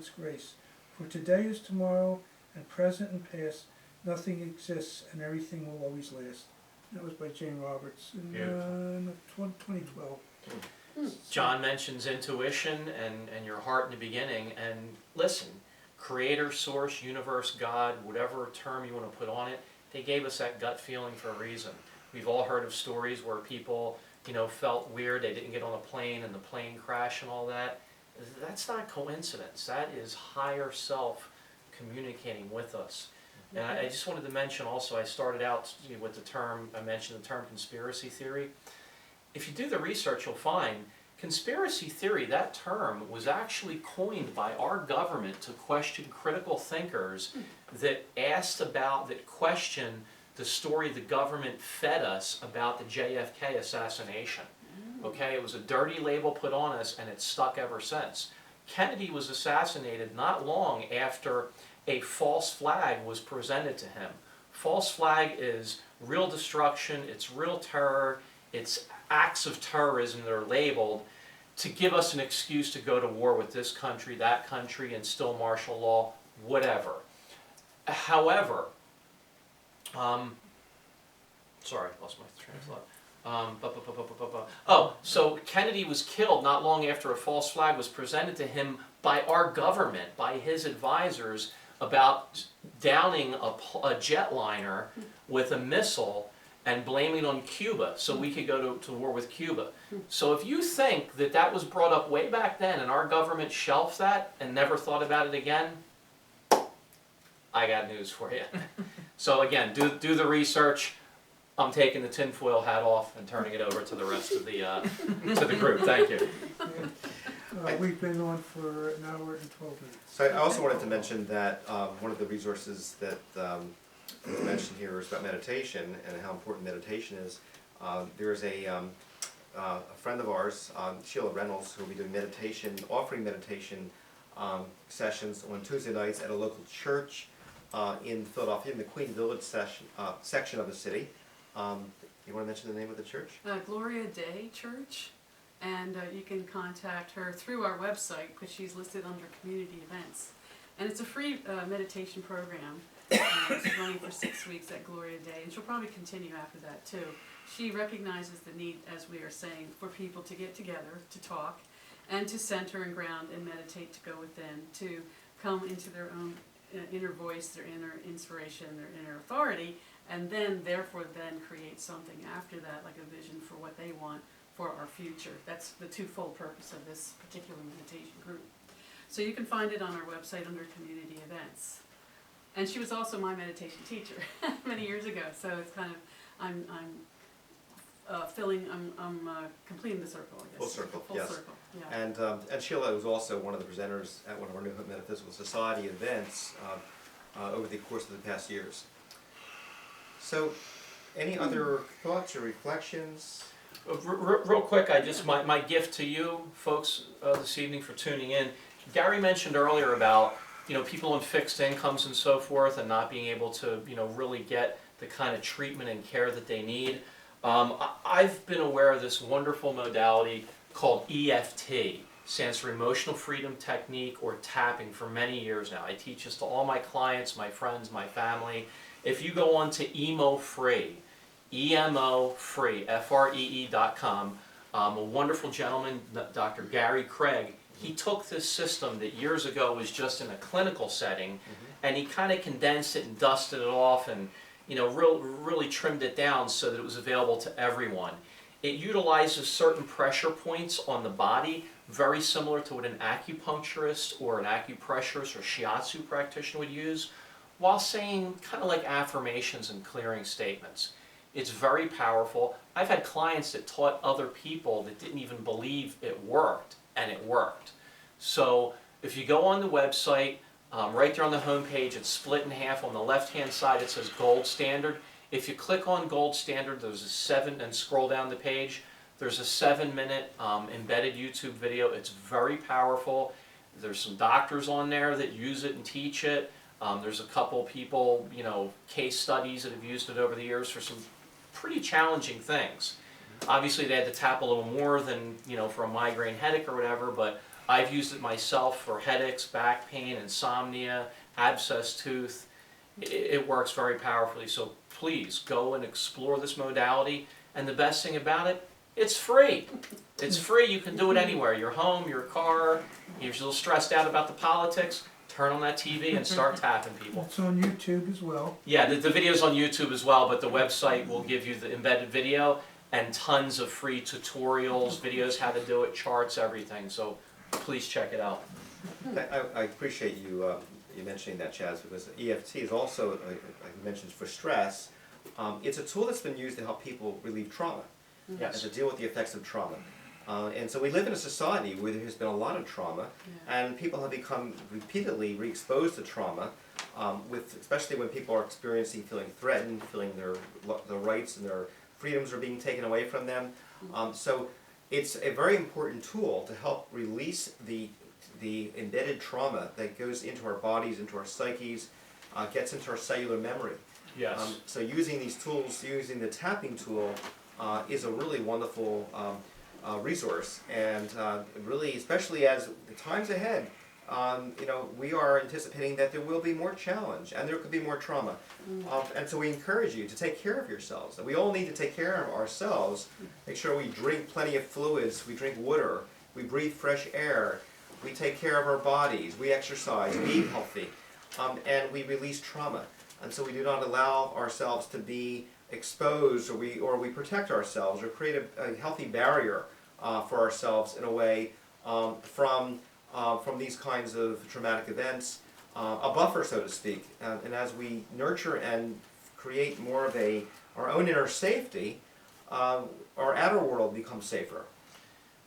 God's grace. For today is tomorrow, and present and past, nothing exists, and everything will always last. That was by Jane Roberts in 2012. John mentions intuition and your heart in the beginning, and listen, creator, source, universe, God, whatever term you want to put on it, they gave us that gut feeling for a reason. We've all heard of stories where people, felt weird, they didn't get on a plane and the plane crashed and all that. That's not coincidence. That is higher self communicating with us. And I just wanted to mention also, I started out with the term, I mentioned the term conspiracy theory. If you do the research, you'll find conspiracy theory, that term was actually coined by our government to question critical thinkers that question the story the government fed us about the JFK assassination. Okay, it was a dirty label put on us, and it's stuck ever since. Kennedy was assassinated not long after a false flag was presented to him. False flag is real destruction, it's real terror, it's acts of terrorism that are labeled to give us an excuse to go to war with this country, that country, instill martial law, whatever. However, sorry, I lost my train of thought. So Kennedy was killed not long after a false flag was presented to him by our government, by his advisors, about downing a jetliner with a missile and blaming on Cuba so we could go to war with Cuba. So if you think that was brought up way back then and our government shelved that and never thought about it again, I got news for you. So again, do the research. I'm taking the tinfoil hat off and turning it over to the rest of the group. Thank you. We've been on for an hour and 12 minutes. So I also wanted to mention that one of the resources that was mentioned here is about meditation and how important meditation is. There is a friend of ours, Sheila Reynolds, who will be doing meditation, offering meditation sessions on Tuesday nights at a local church in Philadelphia, in the Queen Village section of the city. You want to mention the name of the church? Gloria Day Church, and you can contact her through our website because she's listed under community events. And it's a free meditation program. It's running for 6 weeks at Gloria Day, and she'll probably continue after that too. She recognizes the need, as we are saying, for people to get together, to talk, and to center and ground and meditate, to go within, to come into their own inner voice, their inner inspiration, their inner authority, and then create something after that, like a vision for what they want for our future. That's the twofold purpose of this particular meditation group. So you can find it on our website under community events. And she was also my meditation teacher many years ago, so it's kind of, I'm completing the circle, I guess. Full circle, Full yes. circle, yeah. And Sheila was also one of the presenters at one of our new Hope Metaphysical Society events over the course of the past years. So, any other thoughts or reflections? Real quick, my gift to you folks this evening for tuning in. Gary mentioned earlier about people on fixed incomes and so forth, and not being able to really get the kind of treatment and care that they need. I've been aware of this wonderful modality called EFT, stands for Emotional Freedom Technique, or tapping, for many years now. I teach this to all my clients, my friends, my family. If you go on to EMO-Free, EMO-Free.com, a wonderful gentleman, Dr. Gary Craig, he took this system that years ago was just in a clinical setting, and he kind of condensed it and dusted it off and really trimmed it down so that it was available to everyone. It utilizes certain pressure points on the body, very similar to what an acupuncturist or an acupressurist or shiatsu practitioner would use, while saying kind of like affirmations and clearing statements. It's very powerful. I've had clients that taught other people that didn't even believe it worked, and it worked. So if you go on the website, right there on the home page, it's split in half. On the left-hand side, it says Gold Standard. If you click on Gold Standard, there's and scroll down the page, there's a 7-minute embedded YouTube video. It's very powerful. There's some doctors on there that use it and teach it. There's a couple people, case studies that have used it over the years for some pretty challenging things. Obviously, they had to tap a little more than, for a migraine headache or whatever, but I've used it myself for headaches, back pain, insomnia, abscess tooth. It works very powerfully. So please go and explore this modality. And the best thing about it, it's free. It's free. You can do it anywhere. Your home, your car. You're a little stressed out about the politics. Turn on that TV and start tapping people. It's on YouTube as well. Yeah, the video's on YouTube as well, but the website will give you the embedded video and tons of free tutorials, videos how to do it, charts, everything. So please check it out. I appreciate you you mentioning that, Chaz, because EFT is also, like you mentioned, for stress. It's a tool that's been used to help people relieve trauma and Yes. to deal with the effects of trauma. And so we live in a society where there has been a lot of trauma, and people have become repeatedly re-exposed to trauma, especially when people are experiencing feeling threatened, feeling their rights and their freedoms are being taken away from them. So it's a very important tool to help release the embedded trauma that goes into our bodies, into our psyches, gets into our cellular memory. Yes. So using these tools, using the tapping tool, is a really wonderful resource, and really, especially as the times ahead, we are anticipating that there will be more challenge and there could be more trauma. And so we encourage you to take care of yourselves. We all need to take care of ourselves. Make sure we drink plenty of fluids, we drink water, we breathe fresh air, we take care of our bodies, we exercise, we eat healthy, and we release trauma. And so we do not allow ourselves to be exposed, or we protect ourselves, or create a healthy barrier for ourselves in a way from these kinds of traumatic events, a buffer, so to speak. And as we nurture and create more of our own inner safety, our outer world becomes safer.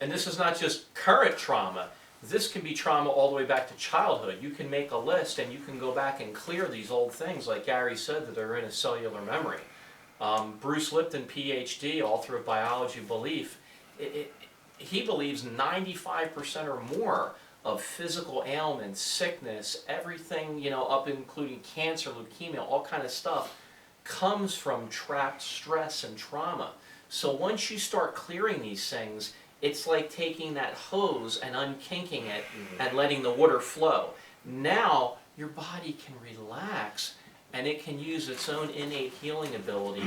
And this is not just current trauma. This can be trauma all the way back to childhood. You can make a list and you can go back and clear these old things, like Gary said, that are in a cellular memory. Bruce Lipton, PhD, author of Biology of Belief, he believes 95% or more of physical ailments, sickness, everything, up including cancer, leukemia, all kind of stuff, comes from trapped stress and trauma. So once you start clearing these things, it's like taking that hose and unkinking it and letting the water flow. Now your body can relax and it can use its own innate healing ability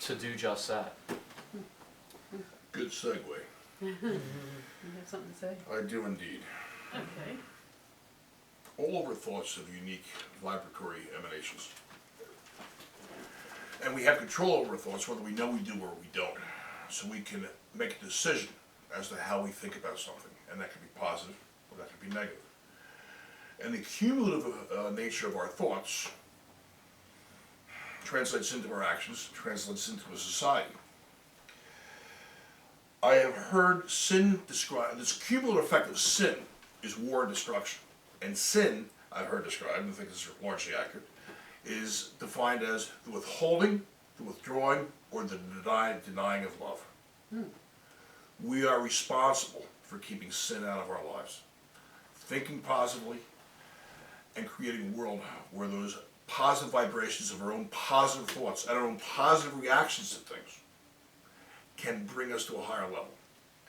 to do just that. Good segue. You have something to say? I do indeed. Okay. All of our thoughts have unique vibratory emanations. And we have control over our thoughts, whether we know we do or we don't. So we can make a decision as to how we think about something. And that can be positive or that can be negative. And the cumulative nature of our thoughts translates into our actions, translates into a society. I have heard sin described, this cumulative effect of sin is war and destruction. And sin, I've heard described, and I think this is largely accurate, is defined as the withholding, the withdrawing, or the denying of love. We are responsible for keeping sin out of our lives. Thinking positively and creating a world where those positive vibrations of our own positive thoughts and our own positive reactions to things can bring us to a higher level.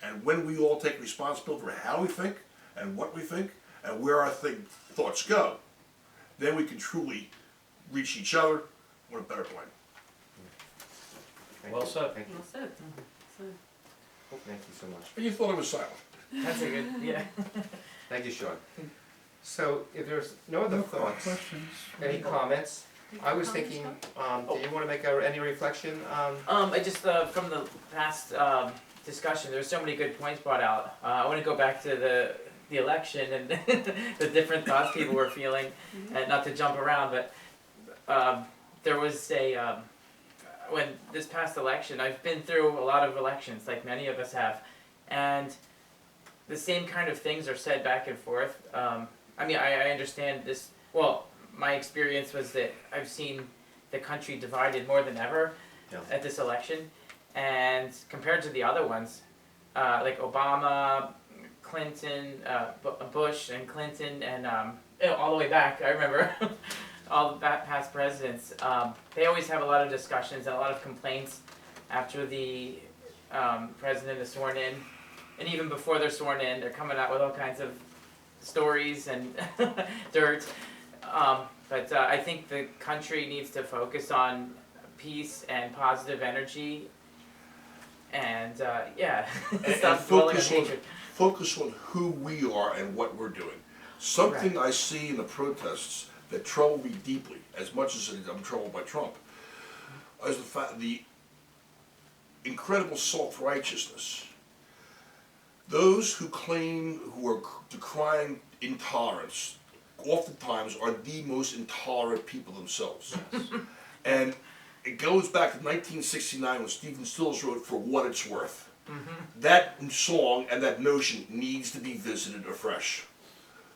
And when we all take responsibility for how we think and what we think and where our thoughts go, then we can truly reach each other on a better plane. Well said. Thank you. Well said. So, Thank you so much. And you thought I was silent. That's a good, yeah. Thank you, Sean. So if there's no other No thoughts, questions? any comments? I was thinking, do you want to make any reflection? I just, from the past discussion, there's so many good points brought out. I want to go back to the election and the different thoughts people were feeling, and not to jump around, but there was when this past election, I've been through a lot of elections, like many of us have, and the same kind of things are said back and forth. I mean, I understand this, well, my experience was that I've seen the country divided more than ever at this election, and compared to the other ones, like Obama, Clinton, Bush and Clinton, and all the way back, I remember all the past presidents, they always have a lot of discussions and a lot of complaints after the president is sworn in, and even before they're sworn in, they're coming out with all kinds of stories and dirt. But I think the country needs to focus on peace and positive energy, and stop dwelling on hatred. Focus on who we are and what we're doing. Something I see in the protests that trouble me deeply, as much as I'm troubled by Trump, is the incredible self-righteousness. Those who are decrying intolerance, oftentimes are the most intolerant people themselves. And it goes back to 1969 when Stephen Stills wrote "For What It's Worth." That song and that notion needs to be visited afresh.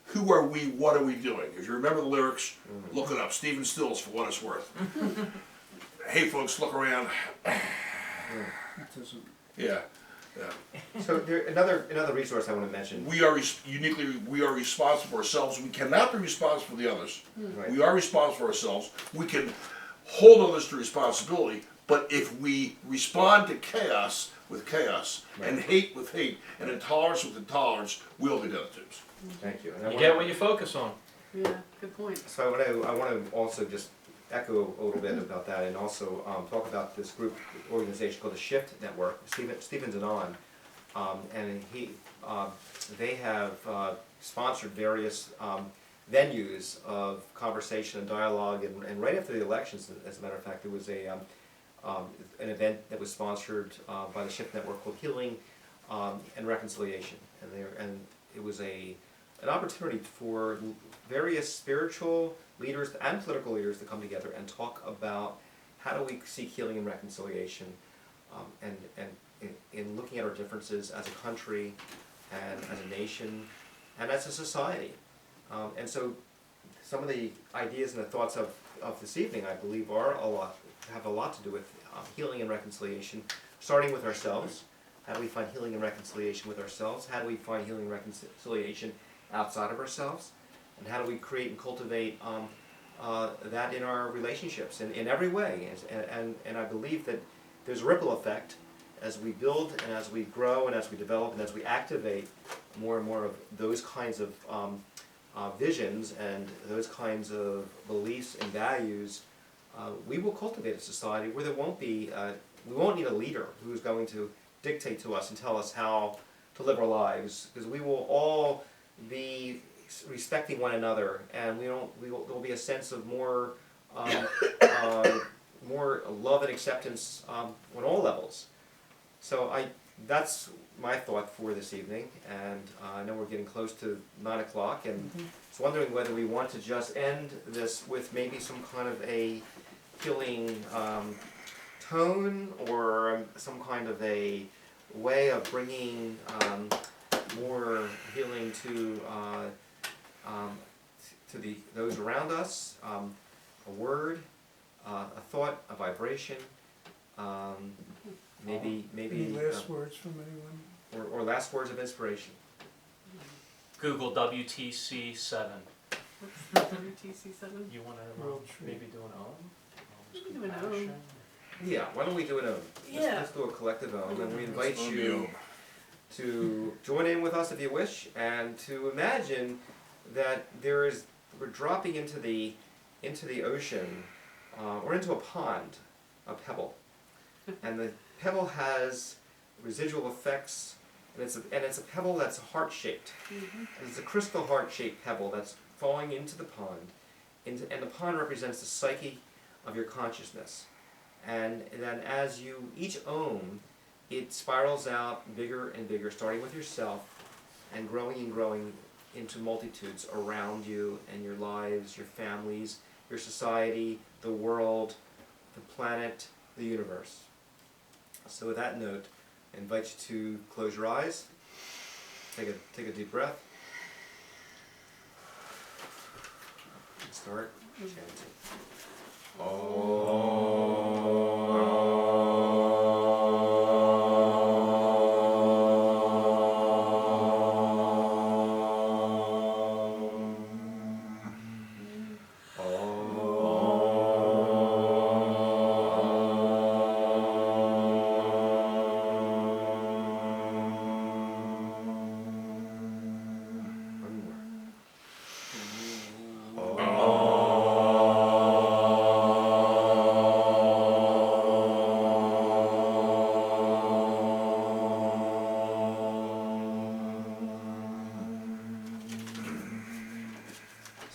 Who are we? What are we doing? If you remember the lyrics, look it up. Stephen Stills, "For What It's Worth." Hey folks, look around. That doesn't. Yeah. So there, another resource I want to mention. We are we are responsible for ourselves. We cannot be responsible for the others. Right. We are responsible for ourselves. We can hold others to responsibility, but if we respond to chaos with chaos, and hate with hate, and intolerance with intolerance, we'll be destitutes. Thank you. And You get what you focus on. Yeah, good point. So I want to also just echo a little bit about that, and also talk about this group organization called the Shift Network. Stephen's on, and they have sponsored various venues of conversation and dialogue, and right after the elections, as a matter of fact, there was an event that was sponsored by the Shift Network called Healing and Reconciliation, and it was an opportunity for various spiritual leaders and political leaders to come together and talk about how do we seek healing and reconciliation, and in looking at our differences as a country and as a nation and as a society. And so some of the ideas and the thoughts of this evening, I believe, have a lot to do with healing and reconciliation, starting with ourselves. How do we find healing and reconciliation with ourselves? How do we find healing and reconciliation outside of ourselves? And how do we create and cultivate that in our relationships in every way? And I believe that there's a ripple effect as we build and as we grow and as we develop and as we activate more and more of those kinds of visions and those kinds of beliefs and values. We will cultivate a society where there won't be, we won't need a leader who's going to dictate to us and tell us how to live our lives, because we will all be respecting one another, and there will be a sense of more love and acceptance on all levels. So that's my thought for this evening, and I know we're getting close to 9 o'clock, and I was wondering whether we want to just end this with maybe some kind of a healing tone, or some kind of a way of bringing more healing to those around us, a word, a thought, a vibration, maybe Any last words from anyone? or last words of inspiration. Google WTC7. What's WTC7? You want to World Trade. maybe do an ohm? We can do an ohm. Yeah, why don't we do an ohm? Yeah. Let's do a collective ohm, and we invite Let's do you the ohm. to join in with us if you wish, and to imagine that we're dropping into the ocean, or into a pond, a pebble, and the pebble has residual effects, and it's a pebble that's heart shaped. It's a crystal heart shaped pebble that's falling into the pond, and the pond represents the psyche of your consciousness, and then as you each ohm, it spirals out bigger and bigger, starting with yourself and growing into multitudes around you and your lives, your families, your society, the world, the planet, the universe. So with that note, I invite you to close your eyes, take a deep breath, and start chanting.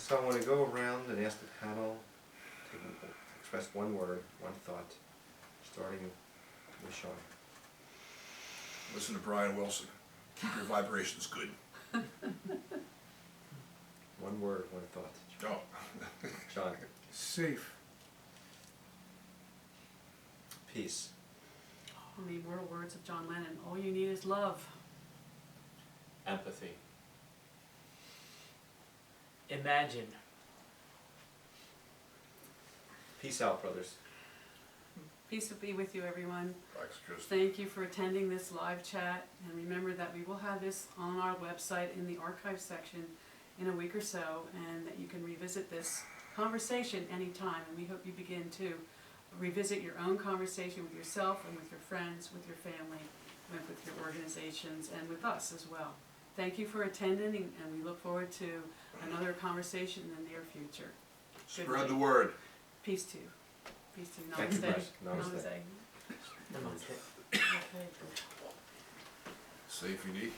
So I want to go around and ask the panel to express one word, one thought, starting with Sean. Listen to Brian Wilson. Keep your vibrations good. One word, one thought. Oh. Sean. Safe. Peace. On the immortal words of John Lennon, all you need is love. Empathy. Imagine. Peace out, brothers. Peace will be with you, everyone. Thanks, Chris. Thank you for attending this live chat, and remember that we will have this on our website in the archive section in a week or so, and that you can revisit this conversation anytime, and we hope you begin to revisit your own conversation with yourself and with your friends, with your family, and with your organizations, and with us as well. Thank you for attending, and we look forward to another conversation in the near future. Spread the word. Peace to you. Peace to you. Thank you, Namaste. Chris. Namaste. Namaste. Okay. Safe, unique.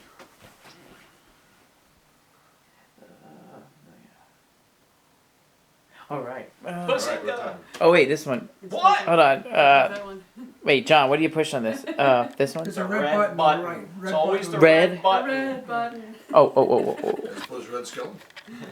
All right. Push All right, it we're down. done. Oh wait, this one. What? Hold on. That one. Wait, John, what do you push on this? This one? There's a The red red button on the right. It's always the button. Red. red The button. red button. Oh. As opposed to red skeleton.